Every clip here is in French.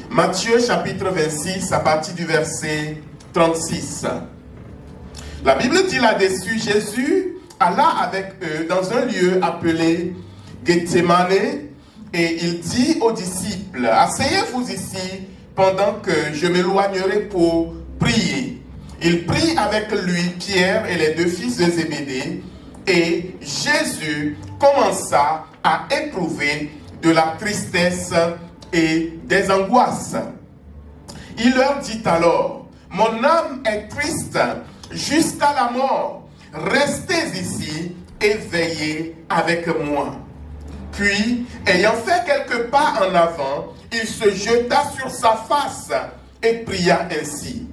Matthieu chapitre 26 à partir du verset 36. La Bible dit là-dessus, Jésus alla avec eux dans un lieu appelé Gethsemane et il dit aux disciples, asseyez-vous ici pendant que je m'éloignerai pour prier. Il prit avec lui Pierre et les deux fils de Zébédée et Jésus commença à éprouver de la tristesse et des angoisses. Il leur dit alors, mon âme est triste jusqu'à la mort. Restez ici et veillez avec moi. Puis, ayant fait quelques pas en avant, il se jeta sur sa face et pria ainsi.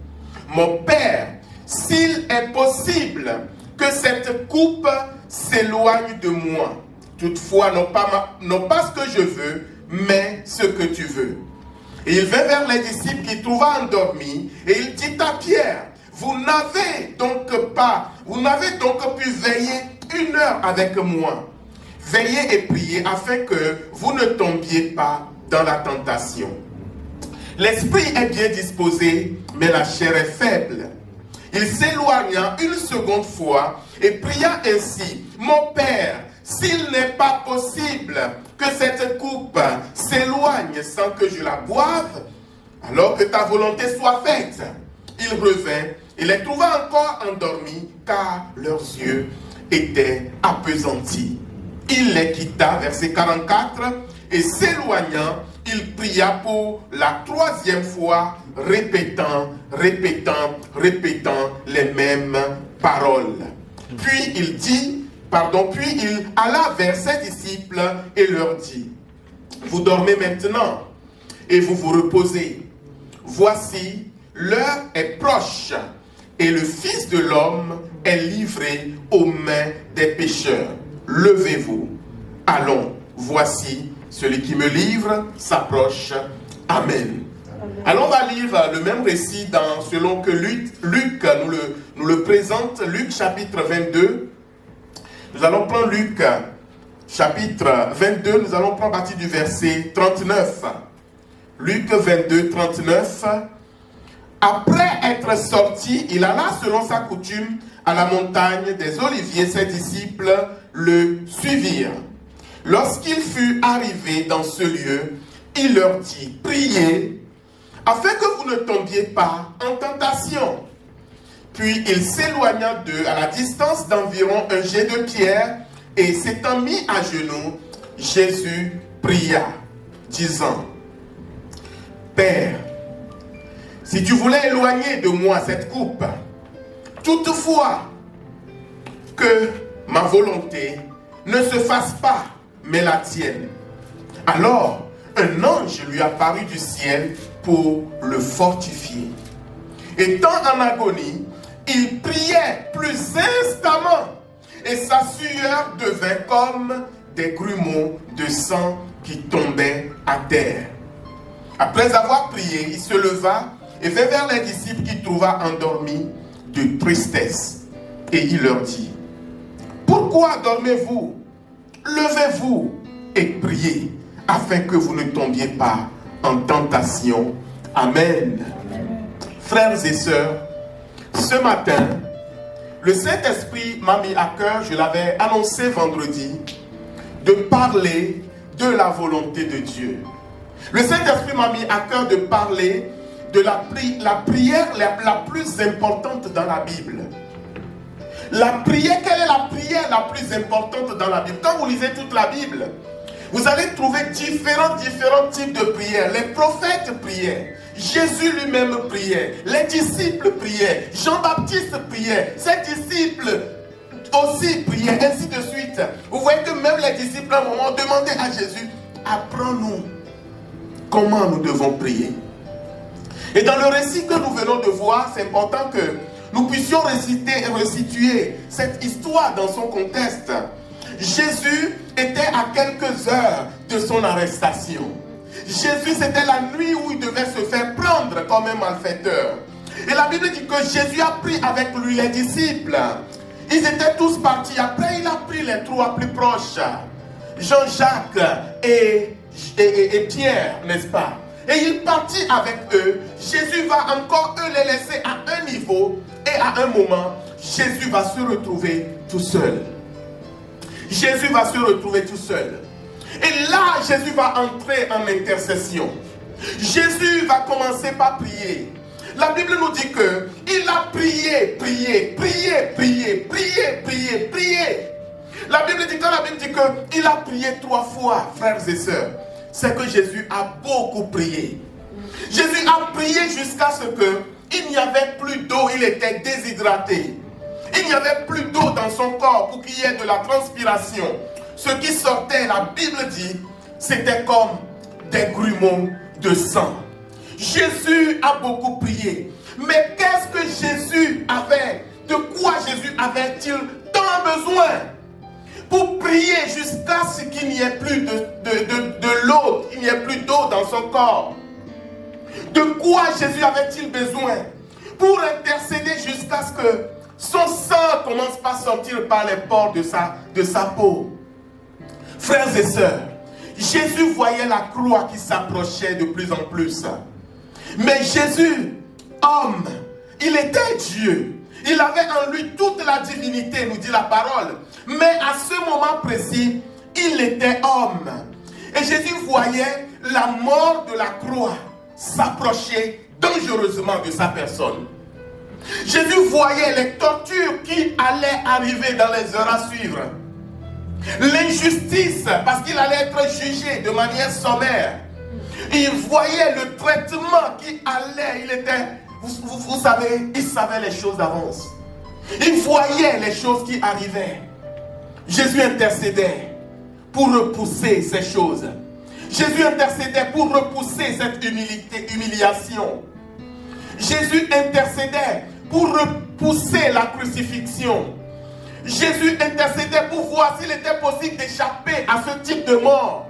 Mon Père, s'il est possible que cette coupe s'éloigne de moi, toutefois non pas ce que je veux, mais ce que tu veux. Et il vint vers les disciples qu'il trouva endormis, et il dit à Pierre, vous n'avez donc pu veiller 1 heure avec moi. Veillez et priez afin que vous ne tombiez pas dans la tentation. L'esprit est bien disposé, mais la chair est faible. Il s'éloigna une seconde fois et pria ainsi, mon Père, s'il n'est pas possible que cette coupe s'éloigne sans que je la boive, alors que ta volonté soit faite. Il revint et les trouva encore endormis, car leurs yeux étaient appesantis. Il les quitta, verset 44, et s'éloignant, il pria pour la 3e fois, répétant les mêmes paroles. Puis il alla vers ses disciples et leur dit, vous dormez maintenant et vous vous reposez. Voici, l'heure est proche et le Fils de l'homme est livré aux mains des pécheurs. Levez-vous, allons, voici, celui qui me livre s'approche. Amen. Alors on va lire le même récit selon que Luc nous le présente, Luc chapitre 22. Nous allons prendre Luc chapitre 22, nous allons prendre à partir du verset 39. Luc 22, 39. Après être sorti, il alla selon sa coutume à la montagne des Oliviers. Ses disciples le suivirent. Lorsqu'il fut arrivé dans ce lieu, il leur dit, priez, afin que vous ne tombiez pas en tentation. Puis il s'éloigna d'eux à la distance d'environ un jet de pierre, et s'étant mis à genoux, Jésus pria, disant, Père, si tu voulais éloigner de moi cette coupe, toutefois que ma volonté ne se fasse pas, mais la tienne. Alors, un ange lui apparut du ciel pour le fortifier. Étant en agonie, il priait plus instamment, et sa sueur devint comme des grumeaux de sang qui tombaient à terre. Après avoir prié, il se leva et vint vers les disciples qu'il trouva endormis de tristesse. Et il leur dit, pourquoi dormez-vous? Levez-vous et priez, afin que vous ne tombiez pas en tentation. Amen. Frères et sœurs, ce matin, le Saint-Esprit m'a mis à cœur, je l'avais annoncé vendredi, de parler de la volonté de Dieu. Le Saint-Esprit m'a mis à cœur de parler de la prière la plus importante dans la Bible. La prière, quelle est la prière la plus importante dans la Bible? Quand vous lisez toute la Bible, vous allez trouver différents types de prières. Les prophètes priaient, Jésus lui-même priait, les disciples priaient, Jean-Baptiste priait, ses disciples aussi priaient, ainsi de suite. Vous voyez que même les disciples à un moment demandaient à Jésus, apprends-nous comment nous devons prier. Et dans le récit que nous venons de voir, c'est important que nous puissions resituer cette histoire dans son contexte. Jésus était à quelques heures de son arrestation. Jésus, c'était la nuit où il devait se faire prendre comme un malfaiteur. Et la Bible dit que Jésus a pris avec lui les disciples. Ils étaient tous partis. Après, il a pris les trois plus proches, Jean-Jacques et Pierre, n'est-ce pas? et il partit avec eux. Jésus va encore eux les laisser à un niveau et à un moment, Jésus va se retrouver tout seul. Jésus va se retrouver tout seul. Et là, Jésus va entrer en intercession. Jésus va commencer par prier. La Bible nous dit que il a prié. La Bible dit, quand la Bible dit qu'il a prié 3 fois, frères et sœurs, c'est que Jésus a beaucoup prié. Jésus a prié jusqu'à ce qu'il n'y avait plus d'eau, il était déshydraté. Il n'y avait plus d'eau dans son corps pour qu'il y ait de la transpiration. Ce qui sortait, la Bible dit, c'était comme des grumeaux de sang. Jésus a beaucoup prié. Mais qu'est-ce que Jésus avait? De quoi Jésus avait-il tant besoin pour prier jusqu'à ce qu'il n'y ait plus de l'eau, il n'y ait plus d'eau dans son corps? De quoi Jésus avait-il besoin pour intercéder jusqu'à ce que son sang commence par sortir par les pores de sa peau? Frères et sœurs, Jésus voyait la croix qui s'approchait de plus en plus. Mais Jésus, homme, il était Dieu. Il avait en lui toute la divinité, nous dit la parole. Mais à ce moment précis, il était homme. Et Jésus voyait la mort de la croix s'approcher dangereusement de sa personne. Jésus voyait les tortures qui allaient arriver dans les heures à suivre. L'injustice, parce qu'il allait être jugé de manière sommaire. Il voyait le traitement qui allait, il était, vous savez, il savait les choses d'avance. Il voyait les choses qui arrivaient. Jésus intercédait pour repousser ces choses. Jésus intercédait pour repousser cette humiliation. Jésus intercédait pour repousser la crucifixion. Jésus intercédait pour voir s'il était possible d'échapper à ce type de mort.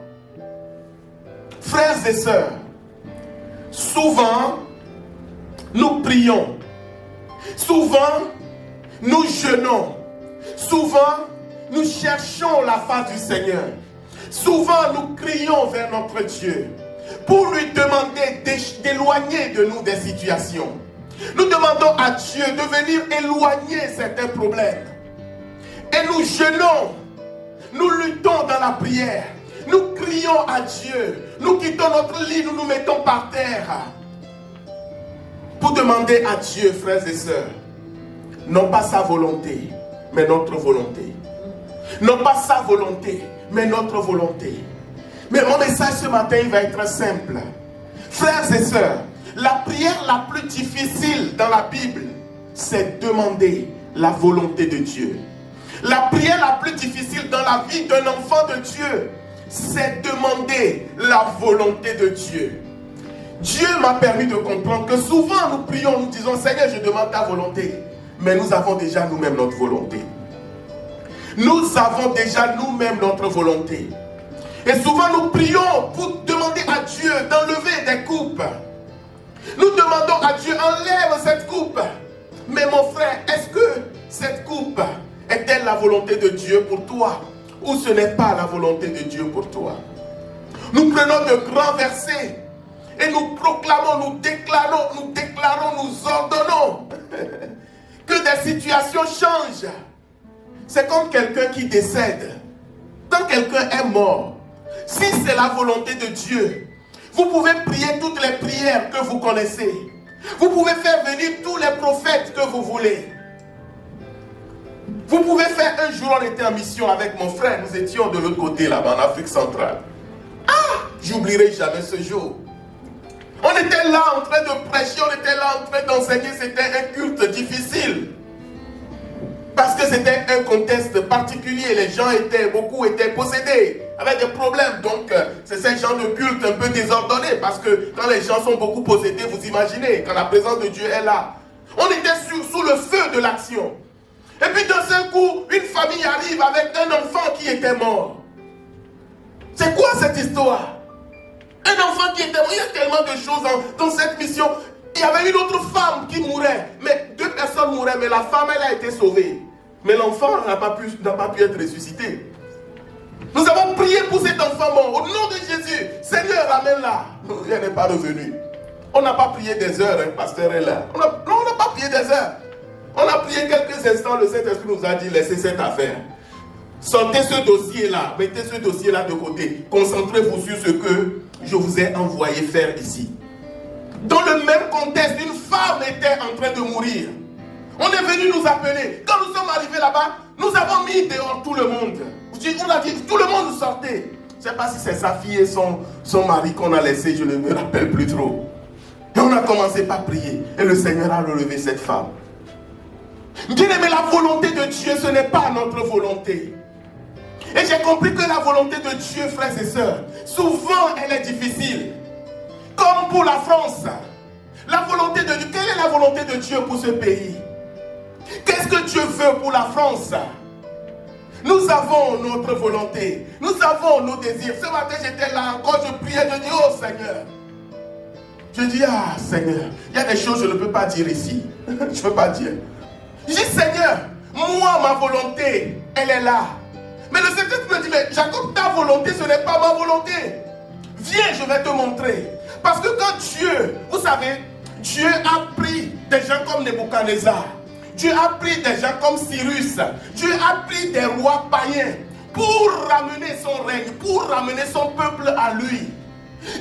Frères et sœurs, souvent, nous prions. Souvent, nous jeûnons. Souvent, nous cherchons la face du Seigneur. Souvent, nous crions vers notre Dieu pour lui demander d'éloigner de nous des situations. Nous demandons à Dieu de venir éloigner certains problèmes. Et nous jeûnons, nous luttons dans la prière, nous crions à Dieu, nous quittons notre lit, nous nous mettons par terre pour demander à Dieu, frères et sœurs, non pas sa volonté, mais notre volonté. Non pas sa volonté, mais notre volonté. Mais mon message ce matin, il va être simple. Frères et sœurs, la prière la plus difficile dans la Bible, c'est demander la volonté de Dieu. La prière la plus difficile dans la vie d'un enfant de Dieu, c'est demander la volonté de Dieu. Dieu m'a permis de comprendre que souvent nous prions, nous disons, Seigneur, je demande ta volonté. Mais nous avons déjà nous-mêmes notre volonté. Nous avons déjà nous-mêmes notre volonté. Et souvent nous prions pour demander à Dieu d'enlever des coupes. Nous demandons à Dieu, enlève cette coupe. Mais mon frère, est-ce que cette coupe est-elle la volonté de Dieu pour toi? Ou ce n'est pas la volonté de Dieu pour toi? Nous prenons de grands versets et nous proclamons, nous déclarons, nous ordonnons que des situations changent. C'est comme quelqu'un qui décède. Quand quelqu'un est mort, si c'est la volonté de Dieu, vous pouvez prier toutes les prières que vous connaissez. Vous pouvez faire venir tous les prophètes que vous voulez. Vous pouvez faire, un jour on était en mission avec mon frère, nous étions de l'autre côté là-bas en Afrique centrale. J'oublierai jamais ce jour. On était là en train de prêcher, on était là en train d'enseigner, c'était un culte difficile. Parce que c'était un contexte particulier, beaucoup étaient possédés, avec des problèmes. Donc c'est ce genre de culte un peu désordonné, parce que quand les gens sont beaucoup possédés, vous imaginez, quand la présence de Dieu est là. On était sous le feu de l'action. Et puis d'un seul coup, une famille arrive avec un enfant qui était mort. C'est quoi cette histoire? Un enfant qui était mort. Il y a tellement de choses dans cette mission. Il y avait une autre femme qui mourait. Mais 2 personnes mouraient, mais la femme, elle a été sauvée. Mais l'enfant n'a pas pu être ressuscité. Nous avons prié pour cet enfant mort. Au nom de Jésus, Seigneur, ramène-la. Elle n'est pas revenue. On n'a pas prié des heures, hein, pasteur est là. On n'a pas prié des heures. On a prié quelques instants, le Saint-Esprit nous a dit, laissez cette affaire. Sortez ce dossier-là, mettez ce dossier-là de côté. Concentrez-vous sur ce que je vous ai envoyé faire ici. Dans le même contexte, une femme était en train de mourir. On est venu nous appeler. Quand nous sommes arrivés là-bas, nous avons mis dehors tout le monde. On a dit, tout le monde sortait. Je ne sais pas si c'est sa fille et son mari qu'on a laissé, je ne me rappelle plus trop. Et on a commencé par prier. Et le Seigneur a relevé cette femme. Bien aimé, la volonté de Dieu, ce n'est pas notre volonté. Et j'ai compris que la volonté de Dieu, frères et sœurs, souvent elle est difficile. Comme pour la France. La volonté de Dieu, quelle est la volonté de Dieu pour ce pays? Qu'est-ce que Dieu veut pour la France? Nous avons notre volonté. Nous avons nos désirs. Ce matin, j'étais là encore, je priais, je dis, oh Seigneur. Je dis, ah Seigneur, il y a des choses que je ne peux pas dire ici. Je ne peux pas dire. Je dis, Seigneur, moi, ma volonté, elle est là. Mais le Seigneur me dit, mais Jacob, ta volonté, ce n'est pas ma volonté. Viens, je vais te montrer. Parce que quand Dieu, vous savez, Dieu a pris des gens comme Nebuchadnezzar. Dieu a pris des gens comme Cyrus. Dieu a pris des rois païens pour ramener son règne, pour ramener son peuple à lui.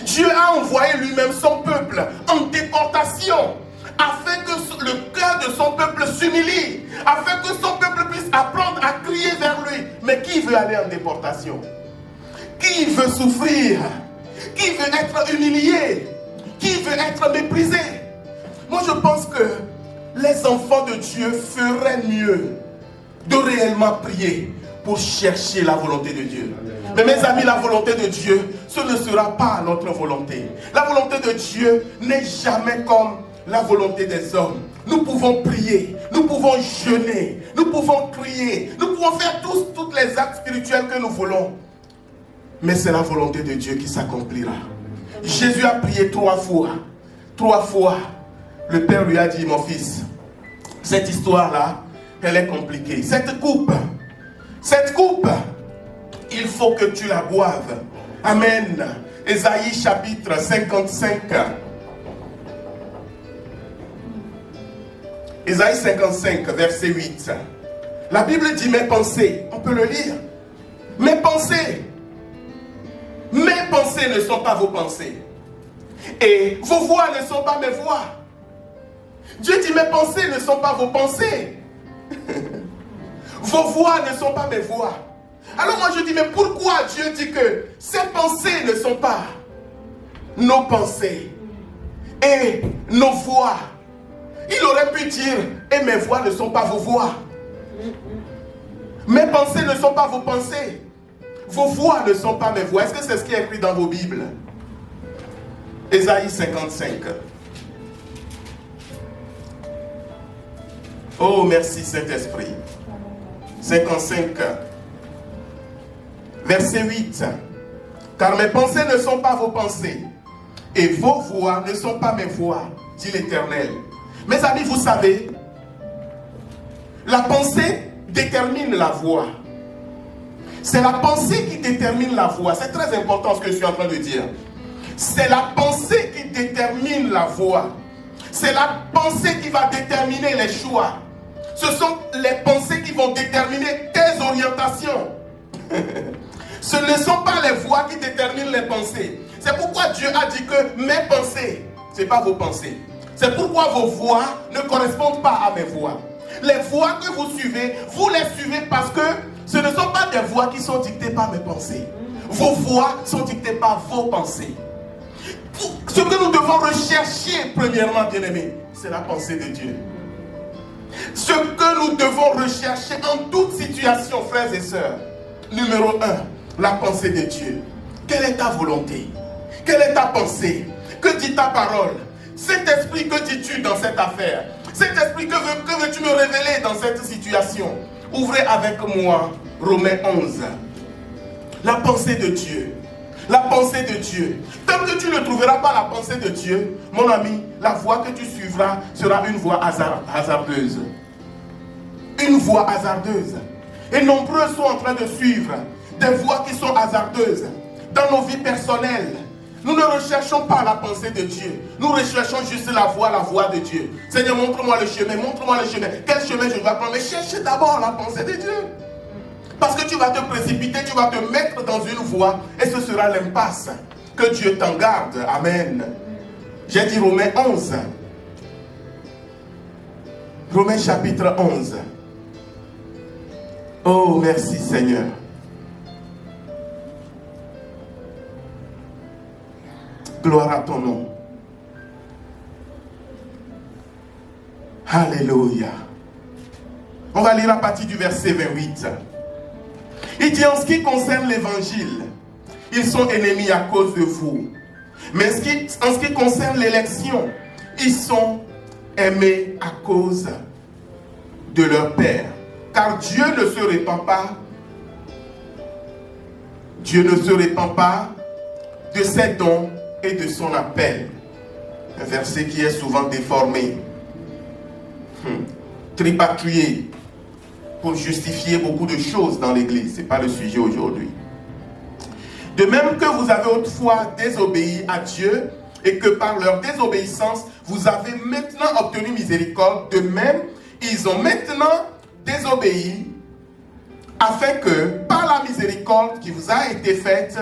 Dieu a envoyé lui-même son peuple en déportation afin que le cœur de son peuple s'humilie, afin que son peuple puisse apprendre à crier vers lui. Mais qui veut aller en déportation? Qui veut souffrir? Qui veut être humilié? Qui veut être méprisé? Moi je pense que les enfants de Dieu feraient mieux de réellement prier pour chercher la volonté de Dieu. Mais mes amis, la volonté de Dieu, ce ne sera pas notre volonté. La volonté de Dieu n'est jamais comme la volonté des hommes. Nous pouvons prier, nous pouvons jeûner, nous pouvons crier, nous pouvons faire tous les actes spirituels que nous voulons. Mais c'est la volonté de Dieu qui s'accomplira. Jésus a prié 3 fois. 3 fois. Le Père lui a dit, mon fils, cette histoire-là, elle est compliquée. Cette coupe, il faut que tu la boives. Amen. Ésaïe chapitre 55. Ésaïe 55, verset 8. La Bible dit mes pensées. On peut le lire. Mes pensées ne sont pas vos pensées. Et vos voix ne sont pas mes voix. Dieu dit mes pensées ne sont pas vos pensées. Vos voix ne sont pas mes voix. Alors moi je dis, mais pourquoi Dieu dit que ces pensées ne sont pas nos pensées et nos voix? Il aurait pu dire, et mes voix ne sont pas vos voix. Mes pensées ne sont pas vos pensées. Vos voix ne sont pas mes voix. Est-ce que c'est ce qui est écrit dans vos Bibles? Ésaïe 55. Oh, merci Saint-Esprit. 55. Verset 8. Car mes pensées ne sont pas vos pensées, et vos voix ne sont pas mes voix, dit l'Éternel. Mes amis, vous savez, la pensée détermine la voix. C'est la pensée qui détermine la voix. C'est très important ce que je suis en train de dire. C'est la pensée qui détermine la voix. C'est la pensée qui va déterminer les choix. Ce sont les pensées qui vont déterminer tes orientations. Ce ne sont pas les voix qui déterminent les pensées. C'est pourquoi Dieu a dit que mes pensées, ce n'est pas vos pensées. C'est pourquoi vos voix ne correspondent pas à mes voix. Les voix que vous suivez, vous les suivez parce que ce ne sont pas des voix qui sont dictées par mes pensées. Vos voix sont dictées par vos pensées. Ce que nous devons rechercher, premièrement, bien-aimés, c'est la pensée de Dieu. Ce que nous devons rechercher en toute situation, frères et sœurs. Numéro 1, la pensée de Dieu. Quelle est ta volonté? Quelle est ta pensée? Que dit ta parole? Saint-Esprit, que dis-tu dans cette affaire? Saint-Esprit, que veux-tu me révéler dans cette situation? Ouvrez avec moi Romains 11. La pensée de Dieu. La pensée de Dieu. Tant que tu ne trouveras pas la pensée de Dieu, mon ami, la voie que tu suivras sera une voie hasardeuse. Une voie hasardeuse. Et nombreux sont en train de suivre des voies qui sont hasardeuses. Dans nos vies personnelles, nous ne recherchons pas la pensée de Dieu. Nous recherchons juste la voie de Dieu. Seigneur, montre-moi le chemin, montre-moi le chemin. Quel chemin je dois prendre? Mais cherche d'abord la pensée de Dieu. Parce que tu vas te précipiter, tu vas te mettre dans une voie et ce sera l'impasse. Que Dieu t'en garde. Amen. J'ai dit Romains 11. Romains chapitre 11. Oh, merci Seigneur. Gloire à ton nom. Alléluia. On va lire à partir du verset 28. Il dit, en ce qui concerne l'évangile, ils sont ennemis à cause de vous. Mais en ce qui concerne l'élection, ils sont aimés à cause de leur Père. Car Dieu ne se répand pas. Dieu ne se répand pas de ses dons et de son appel. Un verset qui est souvent déformé, tripatouillé, pour justifier beaucoup de choses dans l'Église. Ce n'est pas le sujet aujourd'hui. De même que vous avez autrefois désobéi à Dieu et que par leur désobéissance, vous avez maintenant obtenu miséricorde, de même, ils ont maintenant désobéi afin que par la miséricorde qui vous a été faite,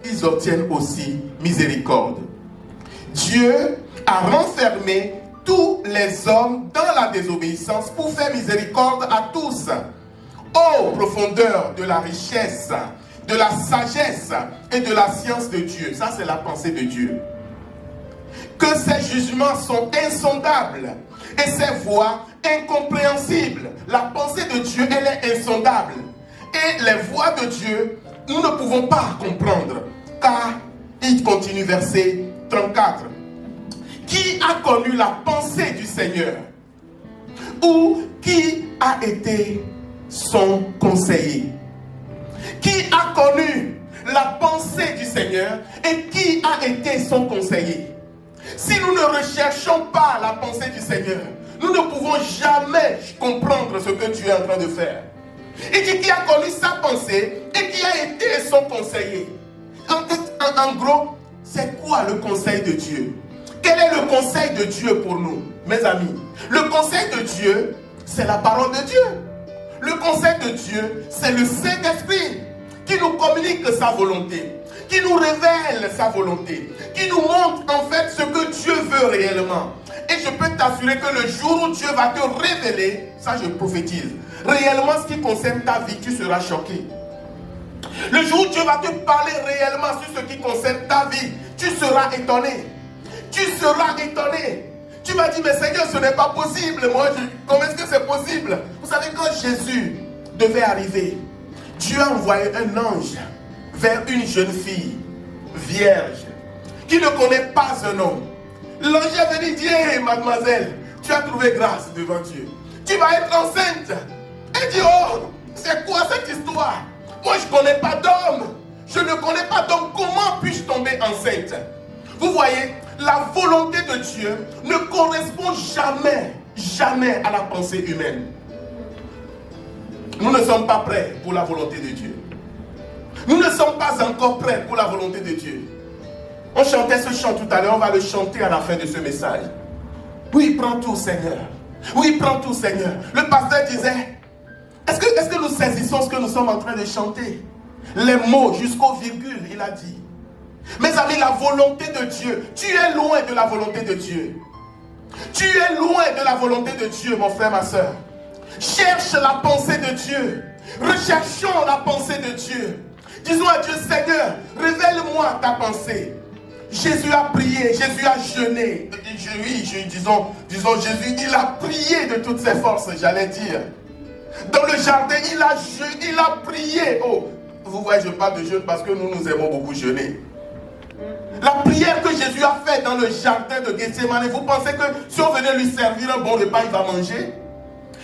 ils obtiennent aussi miséricorde. Dieu a renfermé tous les hommes dans la désobéissance pour faire miséricorde à tous. Ô profondeur de la richesse, de la sagesse et de la science de Dieu. Ça, c'est la pensée de Dieu. Que ses jugements sont insondables et ses voies incompréhensibles. La pensée de Dieu, elle est insondable. Et les voies de Dieu, nous ne pouvons pas comprendre. Car, il continue verset 34. Qui a connu la pensée du Seigneur? Ou qui a été son conseiller? Qui a connu la pensée du Seigneur et qui a été son conseiller? Si nous ne recherchons pas la pensée du Seigneur, nous ne pouvons jamais comprendre ce que Dieu est en train de faire. Il dit qui a connu sa pensée et qui a été son conseiller. En gros, c'est quoi le conseil de Dieu? Quel est le conseil de Dieu pour nous, mes amis? Le conseil de Dieu, c'est la parole de Dieu. Le conseil de Dieu, c'est le Saint-Esprit qui nous communique sa volonté, qui nous révèle sa volonté, qui nous montre en fait ce que Dieu veut réellement. Et je peux t'assurer que le jour où Dieu va te révéler, ça je prophétise, réellement ce qui concerne ta vie, tu seras choqué. Le jour où Dieu va te parler réellement sur ce qui concerne ta vie, tu seras étonné. Tu seras étonné. Tu m'as dit, mais Seigneur, ce n'est pas possible. Comment est-ce que c'est possible? Vous savez, quand Jésus devait arriver, Dieu a envoyé un ange vers une jeune fille, vierge, qui ne connaît pas un homme. L'ange est venu dire, hey, mademoiselle, tu as trouvé grâce devant Dieu. Tu vas être enceinte. Elle dit, oh, c'est quoi cette histoire? Moi, je ne connais pas d'homme. Je ne connais pas d'homme. Comment puis-je tomber enceinte? Vous voyez, la volonté de Dieu ne correspond jamais à la pensée humaine. Nous ne sommes pas prêts pour la volonté de Dieu. Nous ne sommes pas encore prêts pour la volonté de Dieu. On chantait ce chant tout à l'heure, on va le chanter à la fin de ce message. Oui, prends tout, Seigneur. Oui, prends tout, Seigneur. Le pasteur disait, est-ce que nous saisissons ce que nous sommes en train de chanter? Les mots jusqu'au virgule, il a dit. Mes amis, la volonté de Dieu, tu es loin de la volonté de Dieu. Tu es loin de la volonté de Dieu, mon frère, ma soeur. Cherche la pensée de Dieu. Recherchons la pensée de Dieu. Disons à Dieu, Seigneur, révèle-moi ta pensée. Jésus a prié, Jésus a jeûné. Disons, Jésus, il a prié de toutes ses forces, j'allais dire. Dans le jardin, il a prié. Oh, vous voyez, je parle de jeûne parce que nous aimons beaucoup jeûner. La prière que Jésus a faite dans le jardin de Gethsémane, vous pensez que si on venait lui servir un bon repas, il va manger?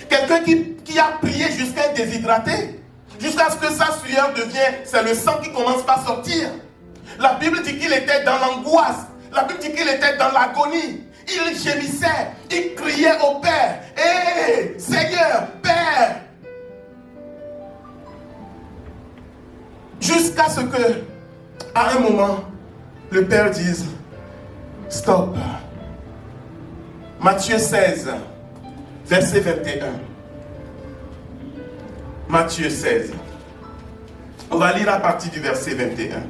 Quelqu'un qui a prié jusqu'à être déshydraté, jusqu'à ce que sa sueur devienne, c'est le sang qui commence par sortir. La Bible dit qu'il était dans l'angoisse. La Bible dit qu'il était dans l'agonie. Il gémissait, il criait au Père. Hé, Seigneur, Père. Jusqu'à ce que, à un moment, le Père dise, stop. Matthieu 16, verset 21. Matthieu 16. On va lire à partir du verset 21.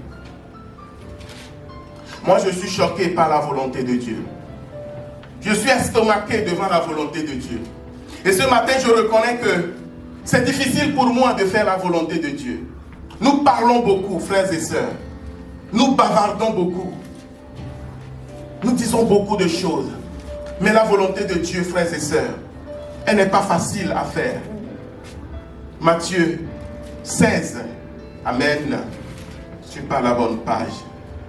Moi, je suis choqué par la volonté de Dieu. Je suis estomaqué devant la volonté de Dieu. Et ce matin, je reconnais que c'est difficile pour moi de faire la volonté de Dieu. Nous parlons beaucoup, frères et sœurs. Nous bavardons beaucoup. Nous disons beaucoup de choses. Mais la volonté de Dieu, frères et sœurs, elle n'est pas facile à faire. Matthieu 16. Amen. Je suis pas à la bonne page.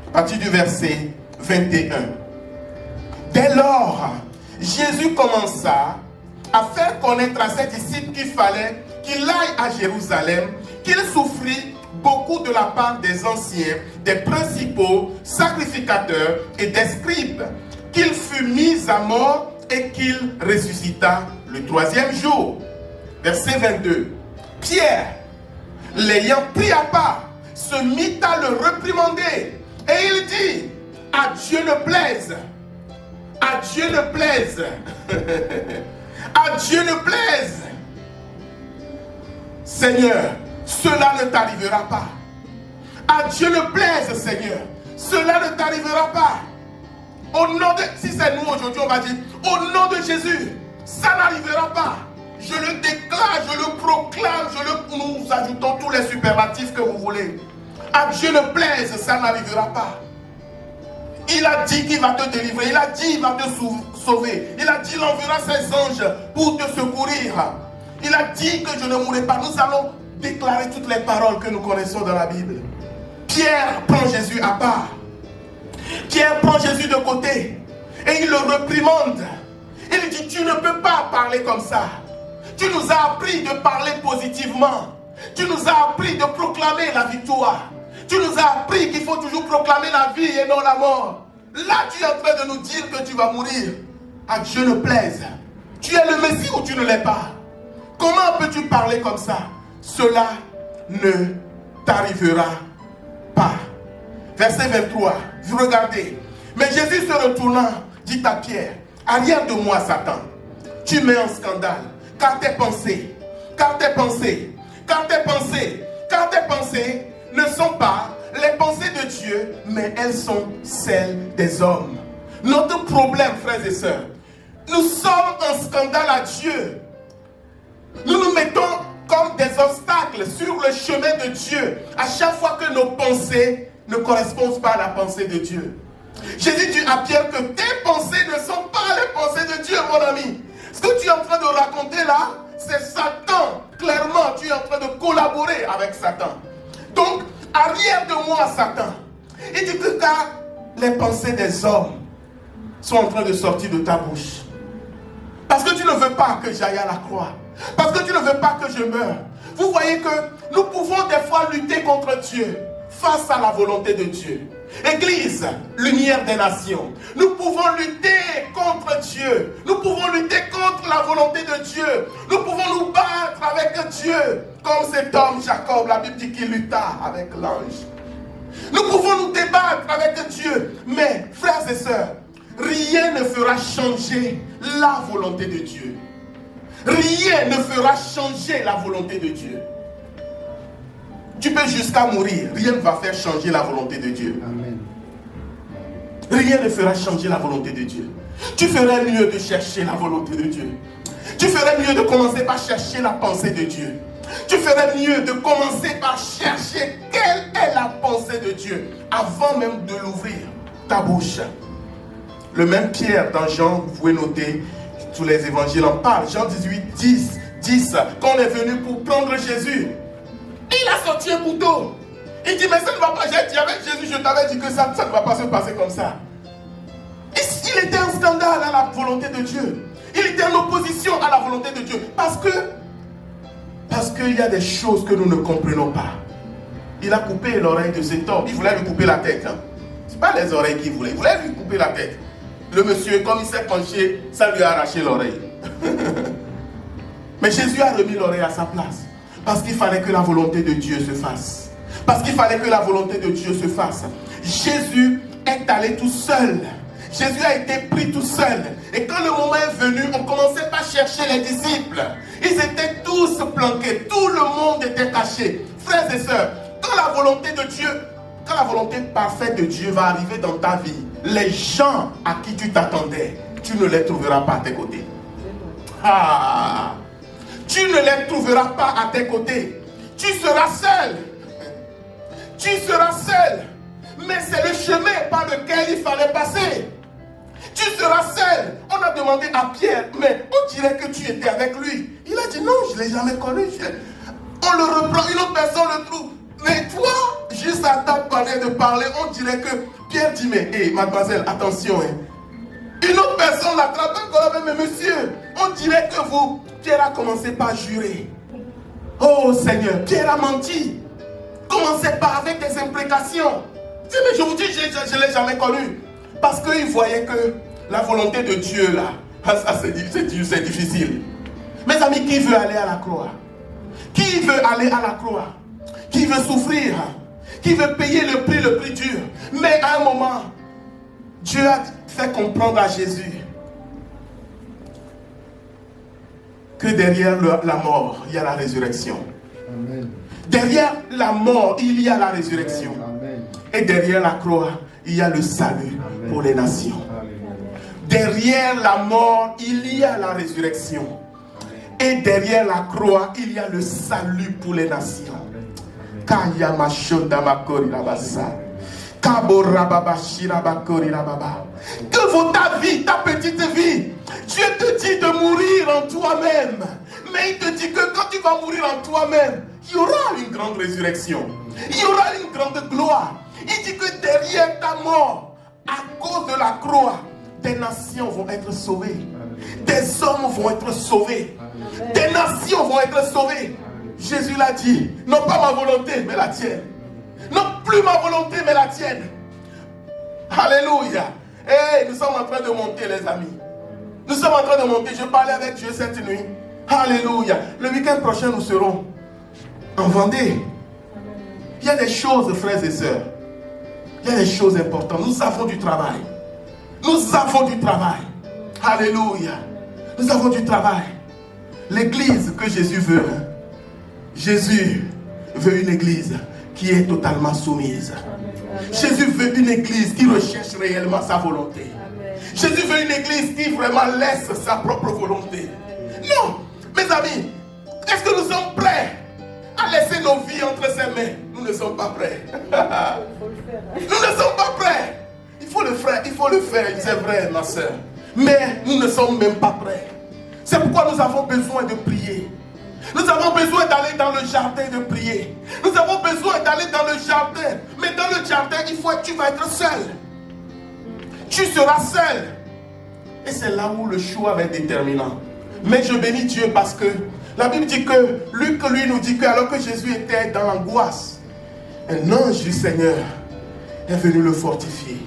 À partir du verset 21. Dès lors, Jésus commença à faire connaître à ses disciples qu'il fallait qu'il aille à Jérusalem, qu'il souffrit beaucoup de la part des anciens, des principaux, sacrificateurs et des scribes, qu'il fut mis à mort et qu'il ressuscita le troisième jour. Verset 22. Pierre, l'ayant pris à part, se mit à le réprimander. Et il dit, à Dieu ne plaise, à Dieu ne plaise, à Dieu ne plaise. Seigneur, cela ne t'arrivera pas. À Dieu ne plaise, Seigneur, cela ne t'arrivera pas. Au nom de, si c'est nous aujourd'hui, on va dire, au nom de Jésus, ça n'arrivera pas. Je le déclare, je le proclame, nous ajoutons tous les superlatifs que vous voulez. À Dieu ne plaise, ça n'arrivera pas. Il a dit qu'il va te délivrer, il a dit qu'il va te sauver. Il a dit qu'il enverra ses anges pour te secourir. Il a dit que je ne mourrai pas. Nous allons déclarer toutes les paroles que nous connaissons dans la Bible. Pierre prend Jésus à part. Pierre prend Jésus de côté et il le réprimande. Il dit, tu ne peux pas parler comme ça. Tu nous as appris de parler positivement. Tu nous as appris de proclamer la victoire. Tu nous as appris qu'il faut toujours proclamer la vie et non la mort. Là, tu es en train de nous dire que tu vas mourir. À Dieu ne plaise. Tu es le Messie ou tu ne l'es pas? Comment peux-tu parler comme ça? Cela ne t'arrivera pas. Verset 23. Vous regardez. Mais Jésus se retournant, dit à Pierre, arrière de moi, Satan. Tu mets en scandale. Car tes pensées ne sont pas les pensées de Dieu, mais elles sont celles des hommes. Notre problème, frères et sœurs, nous sommes en scandale à Dieu. Nous nous mettons comme des obstacles sur le chemin de Dieu à chaque fois que nos pensées ne correspondent pas à la pensée de Dieu. Jésus dit à Pierre que tes pensées ne sont pas les pensées de Dieu, mon ami. Ce que tu es en train de raconter là, c'est Satan. Clairement, tu es en train de collaborer avec Satan. Donc, arrière de moi, Satan. Il dit que car les pensées des hommes sont en train de sortir de ta bouche. Parce que tu ne veux pas que j'aille à la croix. Parce que tu ne veux pas que je meure. Vous voyez que nous pouvons des fois lutter contre Dieu face à la volonté de Dieu. Église, lumière des nations. Nous pouvons lutter contre Dieu. Nous pouvons lutter contre la volonté de Dieu. Nous pouvons nous battre avec Dieu. Comme cet homme Jacob, la Bible dit qu'il lutta avec l'ange. Nous pouvons nous débattre avec Dieu. Mais, frères et sœurs, rien ne fera changer la volonté de Dieu. Rien ne fera changer la volonté de Dieu. Tu peux jusqu'à mourir, rien ne va faire changer la volonté de Dieu. Amen. Rien ne fera changer la volonté de Dieu. Tu ferais mieux de chercher la volonté de Dieu. Tu ferais mieux de commencer par chercher la pensée de Dieu. Tu ferais mieux de commencer par chercher quelle est la pensée de Dieu avant même de l'ouvrir, ta bouche. Le même Pierre dans Jean, vous pouvez noter, tous les évangiles en parlent. Jean 18, 10, quand on est venu pour prendre Jésus, il a sorti un couteau. Il dit, mais ça ne va pas, j'ai dit avec Jésus, je t'avais dit que ça ne va pas se passer comme ça. Il était un scandale à la volonté de Dieu. Il était en opposition à la volonté de Dieu. Parce qu'il y a des choses que nous ne comprenons pas. Il a coupé l'oreille de cet homme. Il voulait lui couper la tête. Hein. Ce n'est pas les oreilles qu'il voulait. Il voulait lui couper la tête. Le monsieur, comme il s'est penché, ça lui a arraché l'oreille. Mais Jésus a remis l'oreille à sa place. Parce qu'il fallait que la volonté de Dieu se fasse. Parce qu'il fallait que la volonté de Dieu se fasse. Jésus est allé tout seul. Jésus a été pris tout seul. Et quand le moment est venu, on ne commençait pas à chercher les disciples. Ils étaient tous planqués. Tout le monde était caché. Frères et sœurs, quand la volonté de Dieu, quand la volonté parfaite de Dieu va arriver dans ta vie, les gens à qui tu t'attendais, tu ne les trouveras pas à tes côtés. Ah, tu ne les trouveras pas à tes côtés. Tu seras seul. Tu seras seul. Mais c'est le chemin par lequel il fallait passer. Tu seras seul. On a demandé à Pierre, mais on dirait que tu étais avec lui. Il a dit non, je ne l'ai jamais connu. On le reprend, une autre personne le trouve. Mais toi, juste à t'entendre de parler, on dirait que Pierre dit, mais hé, mademoiselle, attention. Une autre personne l'attrape encore, mais monsieur, on dirait que vous, Pierre a commencé par jurer. Oh Seigneur, Pierre a menti. Commencez pas avec des imprécations. Mais je vous dis, je ne l'ai jamais connu. Parce qu'il voyait que la volonté de Dieu, là, c'est difficile. Mes amis, qui veut aller à la croix? Qui veut aller à la croix? Qui veut souffrir? Qui veut payer le prix dur? Mais à un moment, Dieu a fait comprendre à Jésus que derrière la mort, il y a la résurrection. Amen. Derrière la mort, il y a la résurrection. Amen. Et derrière la croix, il y a le salut. Amen. Pour les nations. Amen. Derrière la mort, il y a la résurrection. Amen. Et derrière la croix, il y a le salut pour les nations. Kaya mashonda makori rabasa. Que vaut ta vie, ta petite vie? Dieu te dit de mourir en toi-même. Mais il te dit que quand tu vas mourir en toi-même, il y aura une grande résurrection. Il y aura une grande gloire. Il dit que derrière ta mort, à cause de la croix, des nations vont être sauvées. Des hommes vont être sauvés. Des nations vont être sauvées. Jésus l'a dit, non pas ma volonté, mais la tienne. Non plus ma volonté, mais la tienne. Alléluia. Hey, nous sommes en train de monter, les amis. Nous sommes en train de monter. Je parlais avec Dieu cette nuit. Alléluia. Le week-end prochain, nous serons en Vendée. Il y a des choses, frères et sœurs. Il y a des choses importantes. Nous avons du travail. Nous avons du travail. Alléluia. Nous avons du travail. L'église que Jésus veut. Jésus veut une église qui est totalement soumise. Amen. Jésus veut une église qui recherche réellement sa volonté. Amen. Jésus veut une église qui vraiment laisse sa propre volonté. Amen. Non, mes amis, est-ce que nous sommes prêts à laisser nos vies entre ses mains? Nous ne sommes pas prêts. Nous ne sommes pas prêts. Il faut le faire, c'est vrai, ma soeur. Mais nous ne sommes même pas prêts. C'est pourquoi nous avons besoin de prier. Nous avons besoin d'aller dans le jardin de prier. Nous avons besoin d'aller dans le jardin. Mais dans le jardin, il faut que tu vas être seul. Tu seras seul. Et c'est là où le choix va être déterminant. Mais je bénis Dieu parce que la Bible dit que Luc, lui, nous dit que alors que Jésus était dans l'angoisse, un ange du Seigneur est venu le fortifier.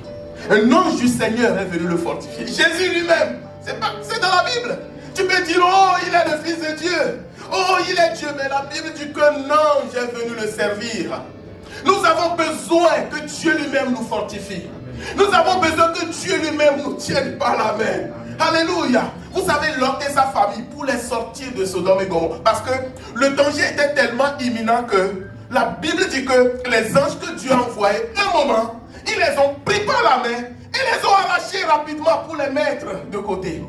Un ange du Seigneur est venu le fortifier. Jésus lui-même, c'est dans la Bible. Tu peux dire, oh, il est le Fils de Dieu. Oh, il est Dieu, mais la Bible dit qu'un ange est venu le servir. Nous avons besoin que Dieu lui-même nous fortifie. Nous avons besoin que Dieu lui-même nous tienne par la main. Alléluia. Vous savez, Lot et sa famille pouvaient sortir de Sodome et Gomorrhe parce que le danger était tellement imminent que la Bible dit que les anges que Dieu a envoyés, un moment, ils les ont pris par la main et les ont arrachés rapidement pour les mettre de côté.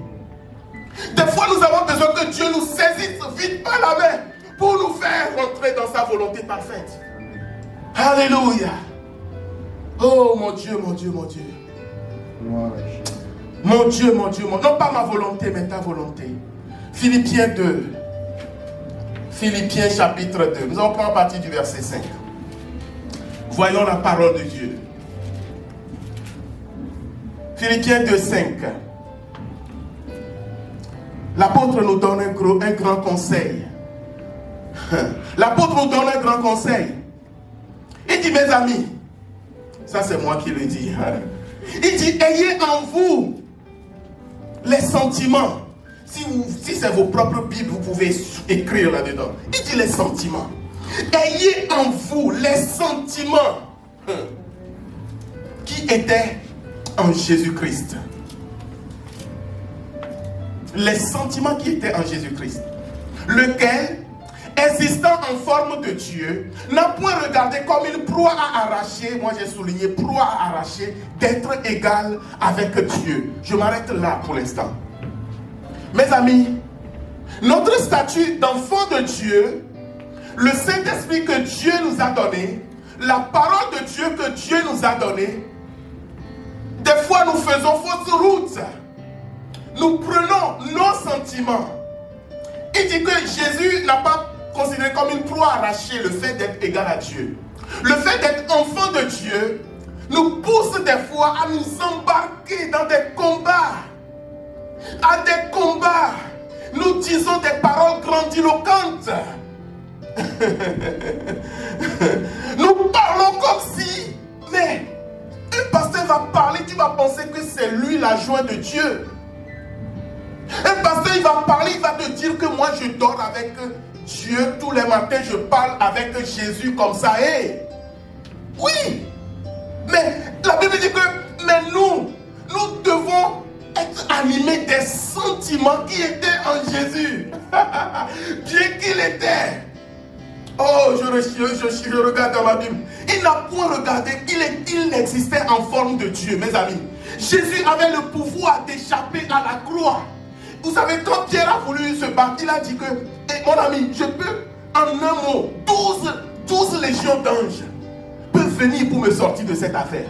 Des fois, nous avons besoin que Dieu nous saisisse vite par la main pour nous faire rentrer dans sa volonté parfaite. Alléluia. Oh mon Dieu, mon Dieu, mon Dieu. Mon Dieu, mon Dieu, non pas ma volonté, mais ta volonté. Philippiens 2. Philippiens chapitre 2. Nous allons prendre à partir du verset 5. Voyons la parole de Dieu. Philippiens 2, 5. L'apôtre nous donne un grand conseil. L'apôtre nous donne un grand conseil. Il dit, mes amis, ça c'est moi qui le dis. Il dit, ayez en vous les sentiments. Si c'est vos propres Bibles, vous pouvez écrire là-dedans. Il dit les sentiments. Ayez en vous les sentiments qui étaient en Jésus-Christ. Les sentiments qui étaient en Jésus-Christ. Lequel, existant en forme de Dieu, n'a point regardé comme une proie à arracher, moi j'ai souligné proie à arracher, d'être égal avec Dieu. Je m'arrête là pour l'instant. Mes amis, notre statut d'enfant de Dieu, le Saint-Esprit que Dieu nous a donné, la parole de Dieu que Dieu nous a donnée, des fois nous faisons fausse route. Nous prenons nos sentiments. Il dit que Jésus n'a pas considéré comme une proie arrachée le fait d'être égal à Dieu. Le fait d'être enfant de Dieu nous pousse des fois à nous embarquer dans des combats. À des combats. Nous disons des paroles grandiloquentes. Nous parlons comme si, mais un pasteur va parler, tu vas penser que c'est lui l'adjoint de Dieu. Un pasteur, il va parler, il va te dire que moi je dors avec Dieu tous les matins, je parle avec Jésus comme ça. Hey. Oui, mais la Bible dit que mais nous devons être animés des sentiments qui étaient en Jésus. Bien qu'il était. Oh, je regarde dans ma Bible. Il n'a point regardé, il existait en forme de Dieu, mes amis. Jésus avait le pouvoir d'échapper à la croix. Vous savez, quand Pierre a voulu se battre, il a dit que, mon ami, je peux, en un mot, 12 légions d'anges peuvent venir pour me sortir de cette affaire.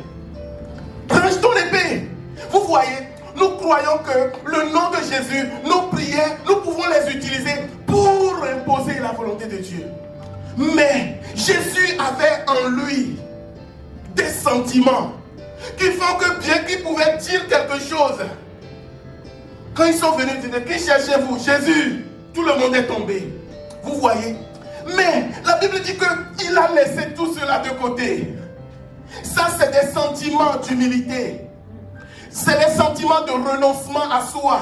Range ton épée. Vous voyez, nous croyons que le nom de Jésus, nos prières, nous pouvons les utiliser pour imposer la volonté de Dieu. Mais Jésus avait en lui des sentiments qui font que bien qu'il pouvait dire quelque chose, quand ils sont venus dire, qui cherchez-vous? Jésus, tout le monde est tombé. Vous voyez? Mais la Bible dit qu'il a laissé tout cela de côté. Ça, c'est des sentiments d'humilité. C'est des sentiments de renoncement à soi.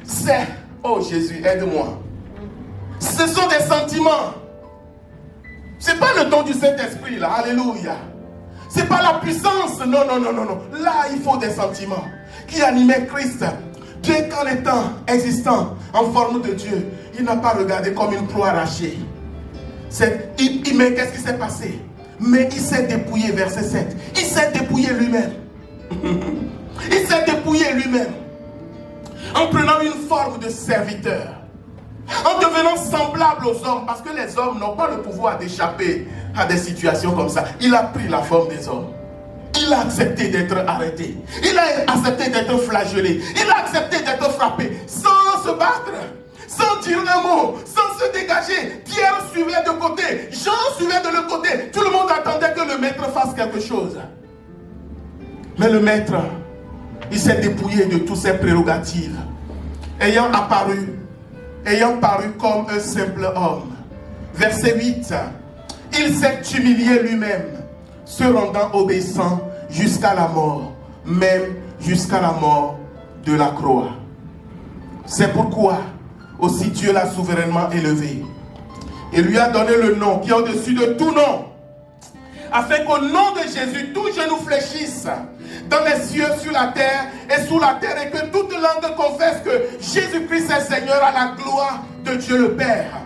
C'est, oh Jésus, aide-moi. Ce sont des sentiments. Ce n'est pas le don du Saint-Esprit, là, alléluia. Ce n'est pas la puissance, non. Là, il faut des sentiments qui animaient Christ. Dieu, qu'en étant existant en forme de Dieu, il n'a pas regardé comme une proie arrachée. Mais qu'est-ce qui s'est passé? Mais il s'est dépouillé, verset 7. Il s'est dépouillé lui-même. Il s'est dépouillé lui-même. En prenant une forme de serviteur. En devenant semblable aux hommes. Parce que les hommes n'ont pas le pouvoir d'échapper à des situations comme ça. Il a pris la forme des hommes. Il a accepté d'être arrêté. Il a accepté d'être flagellé. Il a accepté d'être frappé. Sans se battre. Sans dire un mot. Sans se dégager. Pierre suivait de côté. Jean suivait de l'autre côté. Tout le monde attendait que le maître fasse quelque chose. Mais le maître, il s'est dépouillé de toutes ses prérogatives. Ayant paru comme un simple homme. Verset 8. Il s'est humilié lui-même, se rendant obéissant jusqu'à la mort, même jusqu'à la mort de la croix. C'est pourquoi aussi Dieu l'a souverainement élevé et lui a donné le nom qui est au-dessus de tout nom, afin qu'au nom de Jésus, tout genou fléchisse dans les cieux, sur la terre et sous la terre, et que toute langue confesse que Jésus-Christ est Seigneur, à la gloire de Dieu le Père.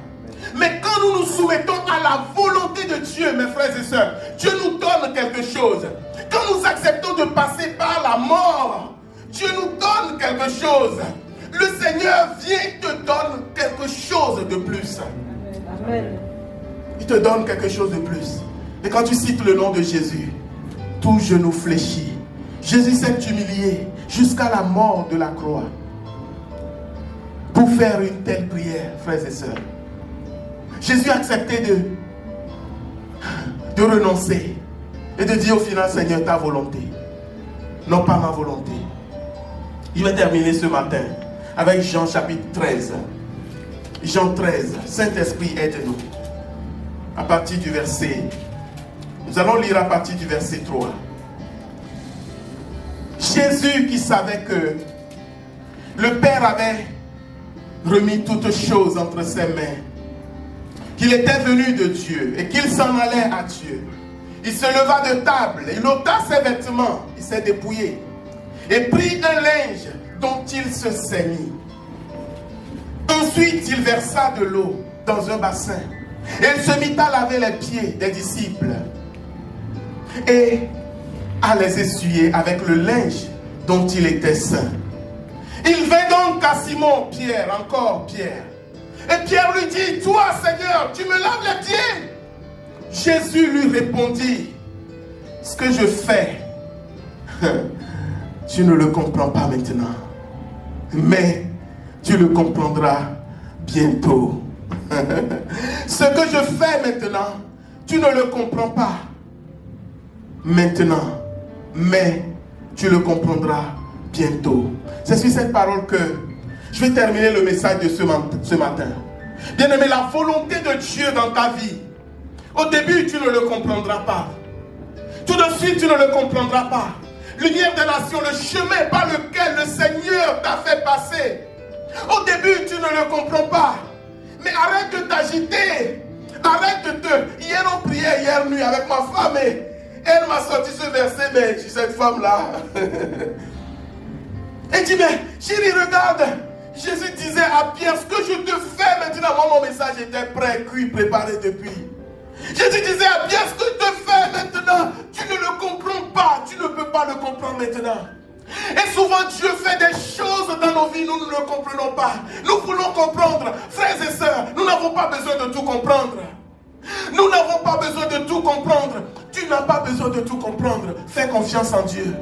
Mais quand nous nous soumettons à la volonté de Dieu, mes frères et sœurs, Dieu nous donne quelque chose. Quand nous acceptons de passer par la mort, Dieu nous donne quelque chose. Le Seigneur vient et te donne quelque chose de plus. Amen. Il te donne quelque chose de plus. Et quand tu cites le nom de Jésus, tout genou fléchit. Jésus s'est humilié jusqu'à la mort de la croix pour faire une telle prière, frères et sœurs. Jésus a accepté de renoncer et de dire au final, Seigneur, ta volonté, non pas ma volonté. Je vais terminer ce matin avec Jean chapitre 13. Jean 13, Saint-Esprit, aide-nous. À partir du verset, nous allons lire à partir du verset 3. Jésus qui savait que le Père avait remis toutes choses entre ses mains, qu'il était venu de Dieu et qu'il s'en allait à Dieu. Il se leva de table, il ôta ses vêtements, il s'est dépouillé et prit un linge dont il se ceignit. Ensuite, il versa de l'eau dans un bassin et il se mit à laver les pieds des disciples et à les essuyer avec le linge dont il était saint. Il vint donc à Simon Pierre, encore Pierre. Et Pierre lui dit, toi Seigneur, tu me laves les pieds? Jésus lui répondit, ce que je fais, tu ne le comprends pas maintenant, mais tu le comprendras bientôt. Ce que je fais maintenant, tu ne le comprends pas maintenant, mais tu le comprendras bientôt. C'est sur cette parole que je vais terminer le message de ce matin. Bien-aimé, la volonté de Dieu dans ta vie, au début, tu ne le comprendras pas. Tout de suite, tu ne le comprendras pas. Lumière des nations, le chemin par lequel le Seigneur t'a fait passer. Au début, tu ne le comprends pas. Mais arrête de t'agiter. Arrête de te... Hier, on priait hier nuit avec ma femme et elle m'a sorti ce verset, mais cette femme-là... Elle dit, mais chérie, regarde. Jésus disait à Pierre, ce que je te fais maintenant, moi, mon message était prêt, cuit, préparé depuis. Jésus disait à Pierre, ce que je te fais maintenant, tu ne le comprends pas, tu ne peux pas le comprendre maintenant. Et souvent Dieu fait des choses dans nos vies, nous ne le comprenons pas. Nous voulons comprendre, frères et sœurs, nous n'avons pas besoin de tout comprendre. Nous n'avons pas besoin de tout comprendre. Tu n'as pas besoin de tout comprendre. Fais confiance en Dieu.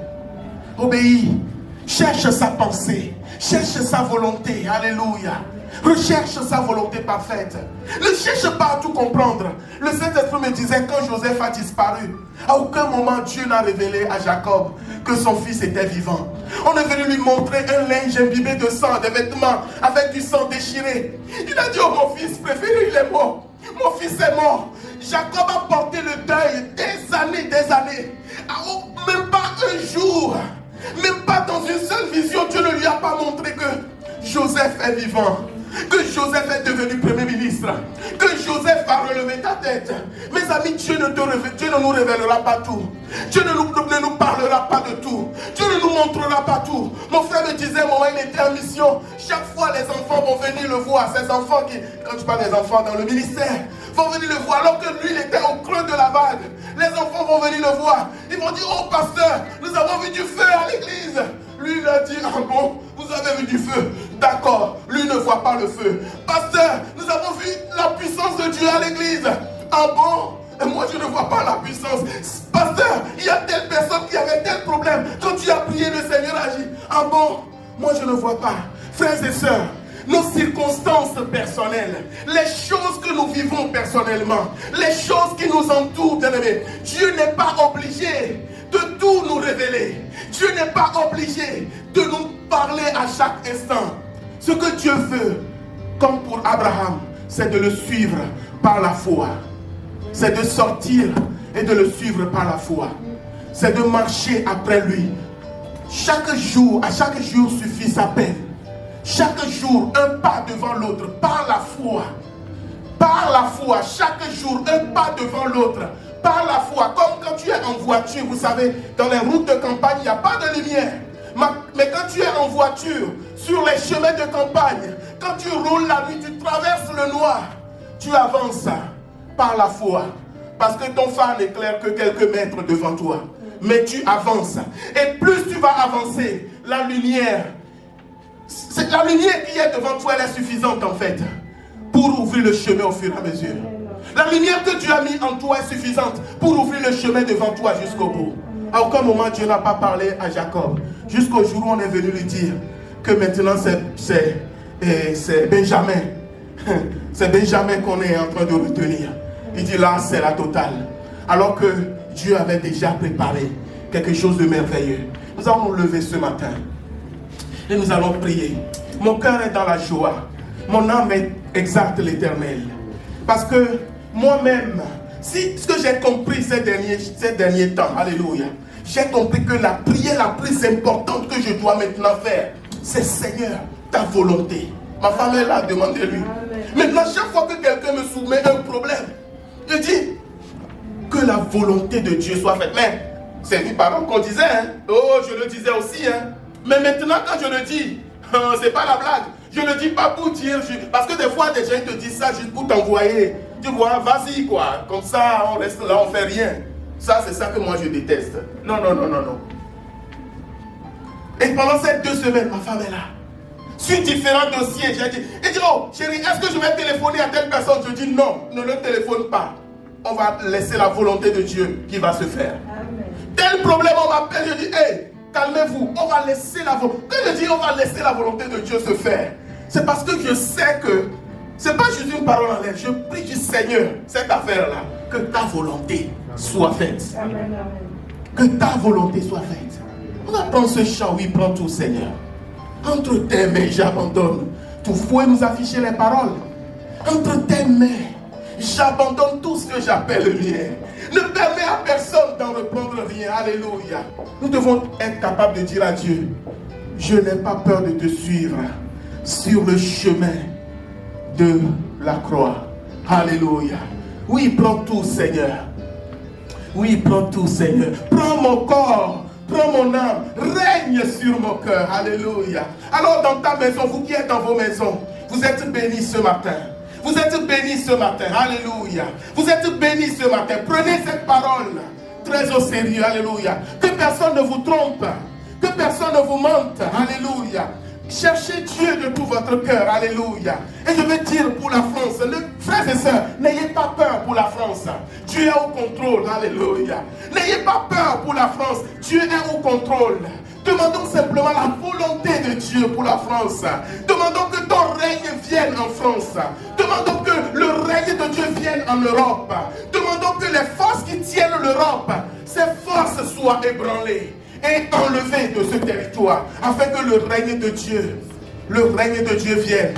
Obéis. Cherche sa pensée. Cherche sa volonté. Alléluia. Recherche sa volonté parfaite. Ne cherche pas à tout comprendre. Le Saint-Esprit me disait, quand Joseph a disparu, à aucun moment Dieu n'a révélé à Jacob que son fils était vivant. On est venu lui montrer un linge imbibé de sang, des vêtements avec du sang déchiré. Il a dit, oh mon fils préféré, il est mort. Mon fils est mort. Jacob a porté le deuil des années. Même pas un jour, même pas dans une seule vision, Dieu ne lui a pas montré que Joseph est vivant, que Joseph est devenu premier ministre, que Joseph va relever ta tête. Mes amis, Dieu ne nous révélera pas tout. Dieu ne nous parlera pas de tout. Dieu ne nous montrera pas tout. Mon frère me disait, moment il était en mission, chaque fois les enfants vont venir le voir. Ces enfants qui, quand tu parles des enfants dans le ministère, vont venir le voir alors que lui il était au creux de la vague. Les enfants vont venir le voir. Ils vont dire, oh pasteur, nous avons vu du feu à l'église. Lui il a dit, ah bon, vous avez vu du feu? D'accord, lui ne voit pas le feu. Pasteur, nous avons vu la puissance de Dieu à l'église. Ah bon? Et moi je ne vois pas la puissance. Pasteur, il y a telle personne qui avait tel problème. Quand tu as prié, le Seigneur agit. Ah bon? Moi je ne vois pas. Frères et sœurs, nos circonstances personnelles, les choses que nous vivons personnellement, les choses qui nous entourent, bien-aimés, Dieu n'est pas obligé de tout nous révéler. Dieu n'est pas obligé de nous parler à chaque instant. Ce que Dieu veut, comme pour Abraham, c'est de le suivre par la foi. C'est de sortir et de le suivre par la foi. C'est de marcher après lui. Chaque jour, à chaque jour suffit sa peine. Chaque jour, un pas devant l'autre, par la foi. Par la foi, chaque jour, un pas devant l'autre. Par la foi, comme quand tu es en voiture, vous savez, dans les routes de campagne, il n'y a pas de lumière. Mais quand tu es en voiture, sur les chemins de campagne, quand tu roules la nuit, tu traverses le noir, tu avances par la foi. Parce que ton phare n'éclaire que quelques mètres devant toi. Mais tu avances. Et plus tu vas avancer, la lumière qui est devant toi, elle est suffisante en fait, pour ouvrir le chemin au fur et à mesure. La lumière que Dieu a mis en toi est suffisante pour ouvrir le chemin devant toi jusqu'au bout. À aucun moment Dieu n'a pas parlé à Jacob. Jusqu'au jour où on est venu lui dire que maintenant c'est Benjamin. C'est Benjamin qu'on est en train de retenir. Il dit là c'est la totale. Alors que Dieu avait déjà préparé quelque chose de merveilleux. Nous allons nous lever ce matin. Et nous allons prier. Mon cœur est dans la joie. Mon âme exalte l'Éternel. Parce que moi-même, si ce que j'ai compris ces derniers temps, alléluia, j'ai compris que la prière la plus importante que je dois maintenant faire, c'est Seigneur, ta volonté. Ma femme est là, demandez-lui. Mais Maintenant, chaque fois que quelqu'un me soumet un problème, je dis que la volonté de Dieu soit faite. Mais c'est une parole qu'on disait, hein. Oh, je le disais aussi, hein. Mais maintenant, quand je le dis, c'est pas la blague. Je ne le dis pas pour dire, parce que des fois, des gens te disent ça juste pour t'envoyer. Tu vois, vas-y quoi, comme ça, on reste là, on fait rien. Ça, c'est ça que moi je déteste. Non, non, non, non, non. Et pendant ces 2 semaines, ma femme est là. Sur différents dossiers, j'ai dit, et dit, oh chérie, est-ce que je vais téléphoner à telle personne? Je dis non, ne le téléphone pas. On va laisser la volonté de Dieu qui va se faire. Amen. Tel problème, on m'appelle, je dis, hey, calmez-vous, on va laisser la volonté. Quand je dis on va laisser la volonté de Dieu se faire, c'est parce que je sais que c'est pas juste une parole en l'air. Je prie du Seigneur, cette affaire-là, que ta volonté soit faite. Amen, amen. Que ta volonté soit faite. On va prendre ce chant, oui, prends tout, Seigneur. Entre tes mains, j'abandonne. Tout faut nous afficher les paroles. Entre tes mains, j'abandonne tout ce que j'appelle mien. Ne permets à personne d'en reprendre rien. Alléluia. Nous devons être capables de dire à Dieu, je n'ai pas peur de te suivre sur le chemin de la croix. Alléluia. Oui, prends tout, Seigneur. Oui, prends tout, Seigneur. Prends mon corps. Prends mon âme, règne sur mon cœur. Alléluia. Alors dans ta maison, vous qui êtes dans vos maisons, vous êtes bénis ce matin. Vous êtes bénis ce matin. Alléluia. Vous êtes bénis ce matin. Prenez cette parole très au sérieux. Alléluia. Que personne ne vous trompe. Que personne ne vous mente. Alléluia. Cherchez Dieu de tout votre cœur. Alléluia. Et je veux dire pour la France, frères et sœurs, n'ayez pas peur pour la France. Dieu est au contrôle. Alléluia. N'ayez pas peur pour la France. Dieu est au contrôle. Demandons simplement la volonté de Dieu pour la France. Demandons que ton règne vienne en France. Demandons que le règne de Dieu vienne en Europe. Demandons que les forces qui tiennent l'Europe, ces forces soient ébranlées et enlevées de ce territoire, afin que le règne de Dieu vienne